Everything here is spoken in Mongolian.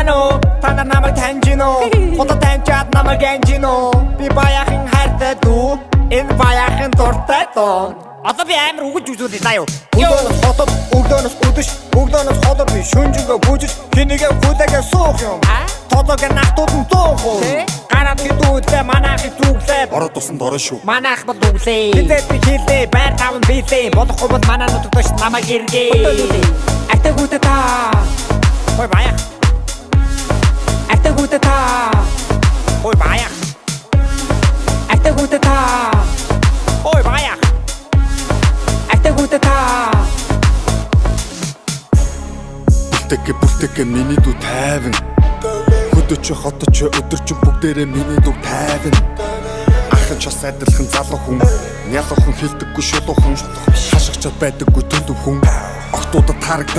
уу? Та нар намайг таньж гин үү? Худал таньчаад намайг янж гин үү? Би баяхан хайртай дүү. Энэ баяхан дуртай дуу. Одоо би амар үгэж үзүүлээ заа юу. Өглөөнөөс хотод, өглөөнөөс өдөш, өглөөнөөс холор би шүнжэнгөө бүжиж, хинэгээ хүлээгээ суух юм. Тодог нахтууд нь дуух уу? Гараад хідүүлээ, манайх зүглээ. Ороод тусан дорой шүү. Манайх бол үглээ. Хизээд би хийлээ, байр таван биелээ. Болохгүй бол манай нутагташ намайг иргээ. Артагуудаа та. Хой баях. Артагуудаа та. Хой баях. Артагуудаа та. Хой баях. Артагуудаа та. Бүлтэгэ миний дүү тайван. Хөдөөч хоточ өдөрч бүгдээрээ миний дүү тайван. Ахын час адилхан залуу хүн. Нялуухан хилдэггүй шулуухан. Хашигчаад байдаггүй төлөв хүн. Октоудад харагдан